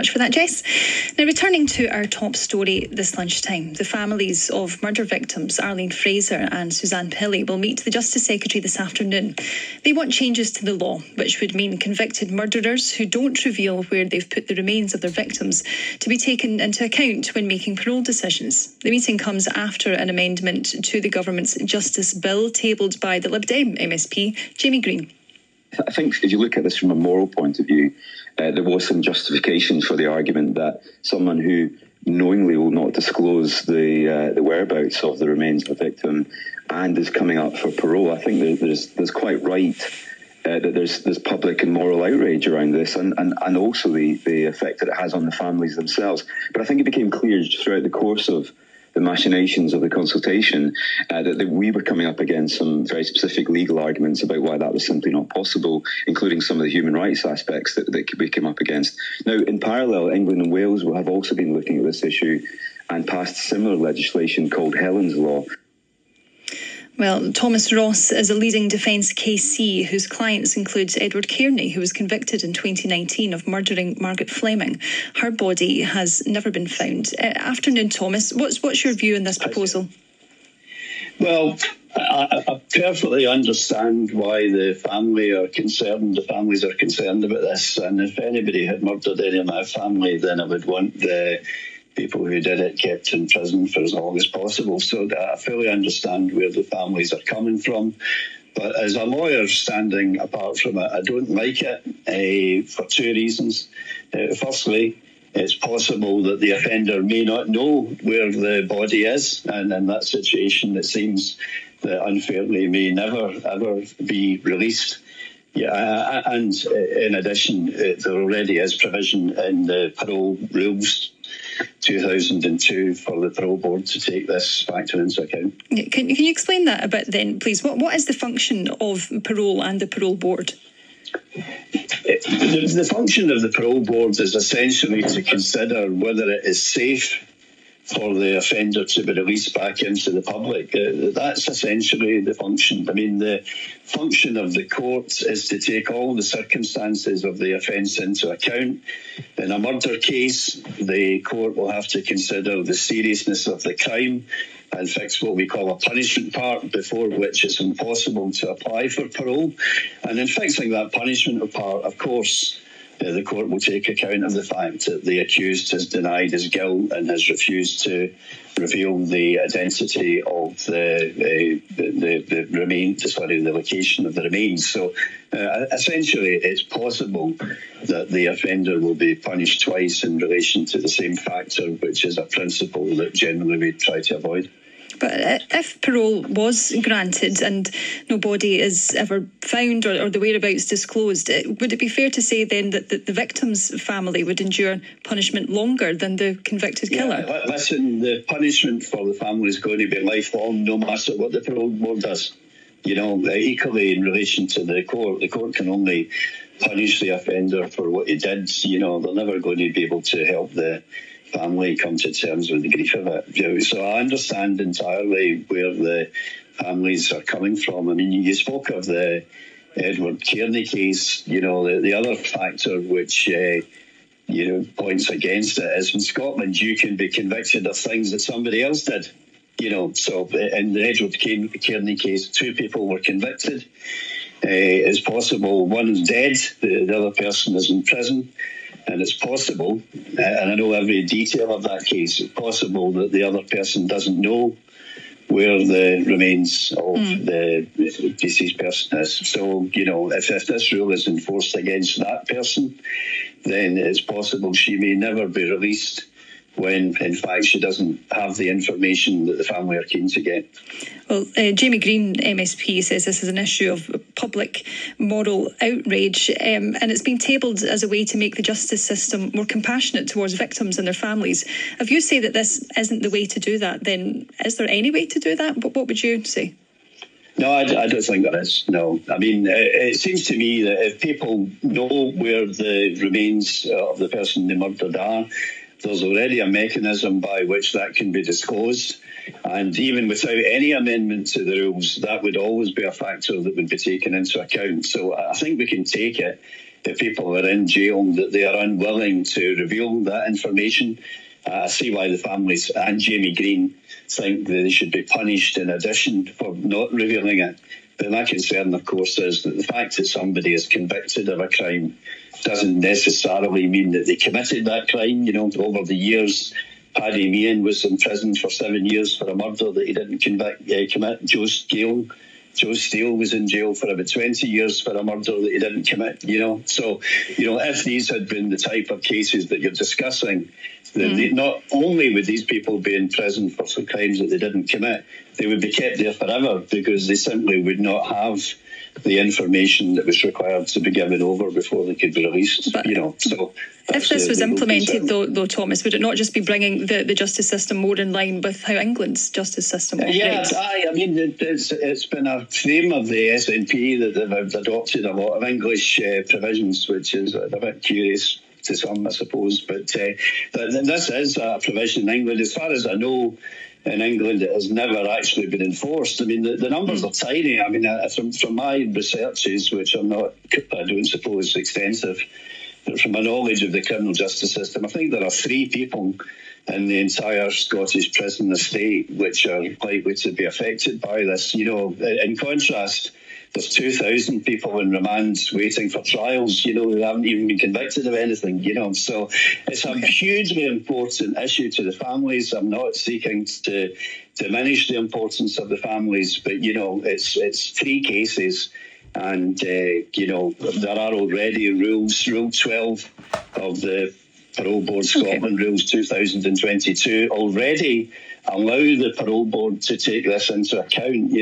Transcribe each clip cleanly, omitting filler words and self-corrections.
much for that, Jess. Now, returning to our top story this lunchtime, the families of murder victims Arlene Fraser and Suzanne Pilley will meet the Justice Secretary this afternoon. They want changes to the law, which would mean convicted murderers who don't reveal where they've put the remains of their victims to be taken into account when making parole decisions. The meeting comes after an amendment to the government's Justice Bill tabled by the Lib Dem MSP, Jamie Green. I think if you look at this from a moral point of view, there was some justification for the argument that someone who knowingly will not disclose the whereabouts of the remains of the victim and is coming up for parole, I think there's quite right that there's public and moral outrage around this, and also the effect that it has on the families themselves. But I think it became clear throughout the course of the machinations of the consultation that we were coming up against some very specific legal arguments about why that was simply not possible, including some of the human rights aspects that we came up against. Now, in parallel, England and Wales will have also been looking at this issue and passed similar legislation called Helen's Law. Well, Thomas Ross is a leading defence KC whose clients include Edward Kearney, who was convicted in 2019 of murdering Margaret Fleming. Her body has never been found. Afternoon, Thomas. What's your view on this proposal? Well, I perfectly understand why the families are concerned about this. And if anybody had murdered any of my family, then I would want the people who did it kept in prison for as long as possible. So I fully understand where the families are coming from. But as a lawyer standing apart from it, I don't like it for two reasons. Firstly, it's possible that the offender may not know where the body is, and in that situation it seems that unfairly may never ever be released. Yeah, and in addition, there already is provision in the parole rules 2002 for the parole board to take this factor into account. Can you explain that a bit then, please? What is the function of parole and the parole board? The function of the parole board is essentially to consider whether it is safe for the offender to be released back into the public. That's essentially the function. I mean, the function of the court is to take all the circumstances of the offence into account. In a murder case, the court will have to consider the seriousness of the crime and fix what we call a punishment part, before which it's impossible to apply for parole. And in fixing that punishment part, of course, the court will take account of the fact that the accused has denied his guilt and has refused to reveal the identity of the location of the remains. So essentially, it's possible that the offender will be punished twice in relation to the same factor, which is a principle that generally we try to avoid. But if parole was granted and no body is ever found or the whereabouts disclosed, would it be fair to say then that the victim's family would endure punishment longer than the convicted killer? Yeah, listen, the punishment for the family is going to be lifelong, no matter what the parole board does. You know, equally in relation to the court can only punish the offender for what he did. You know, they're never going to be able to help the family come to terms with the grief of it. You know, so I understand entirely where the families are coming from. I mean, you spoke of the Edward Kearney case. You know, the other factor which points against it is in Scotland you can be convicted of things that somebody else did. You know, so in the Edward Kearney case, two people were convicted. It's possible one is dead, the other person is in prison. And it's possible, and I know every detail of that case, it's possible that the other person doesn't know where the remains of the deceased person is. So, you know, if this rule is enforced against that person, then it's possible she may never be released when, in fact, she doesn't have the information that the family are keen to get. Well, Jamie Green, MSP, says this is an issue of public moral outrage, and it's been tabled as a way to make the justice system more compassionate towards victims and their families. If you say that this isn't the way to do that, then is there any way to do that? What would you say? No, I don't think there is, no. I mean, it seems to me that if people know where the remains of the person they murdered are, there's already a mechanism by which that can be disclosed. And even without any amendment to the rules, that would always be a factor that would be taken into account. So I think we can take it the people are in jail, that they are unwilling to reveal that information. I see why the families and Jamie Green think that they should be punished in addition for not revealing it. But my concern, of course, is that the fact that somebody is convicted of a crime doesn't necessarily mean that they committed that crime. Over the years, Paddy Meehan was in prison for 7 years for a murder that he didn't commit. Joe Steele was in jail for about 20 years for a murder that he didn't commit, So, if these had been the type of cases that you're discussing, then not only would these people be in prison for some crimes that they didn't commit, they would be kept there forever because they simply would not have the information that was required to be given over before they could be released, So if this was implemented, though, Thomas, would it not just be bringing the justice system more in line with how England's justice system operates? It's been a theme of the SNP that they've adopted a lot of English provisions, which is a bit curious to some, I suppose. But this is a provision in England. As far as I know, in England, it has never actually been enforced. I mean, the numbers are tiny. I mean, from my researches, which are not, I don't suppose, extensive, but from my knowledge of the criminal justice system, I think there are 3 people in the entire Scottish prison estate which are likely to be affected by this. In contrast, there's 2,000 people in remand waiting for trials, who haven't even been convicted of anything, So it's a hugely important issue to the families. I'm not seeking to diminish the importance of the families, but, it's 3 cases. And, there are already rules, Rule 12 of the Parole Board Scotland, Rules 2022, already allow the Parole Board to take this into account,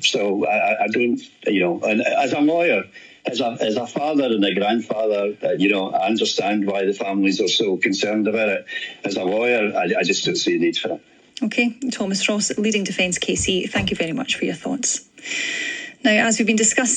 So I don't, and as a lawyer, as a father and a grandfather, I understand why the families are so concerned about it. As a lawyer, I just don't see a need for it. OK, Thomas Ross, leading defence KC, thank you very much for your thoughts. Now, as we've been discussing,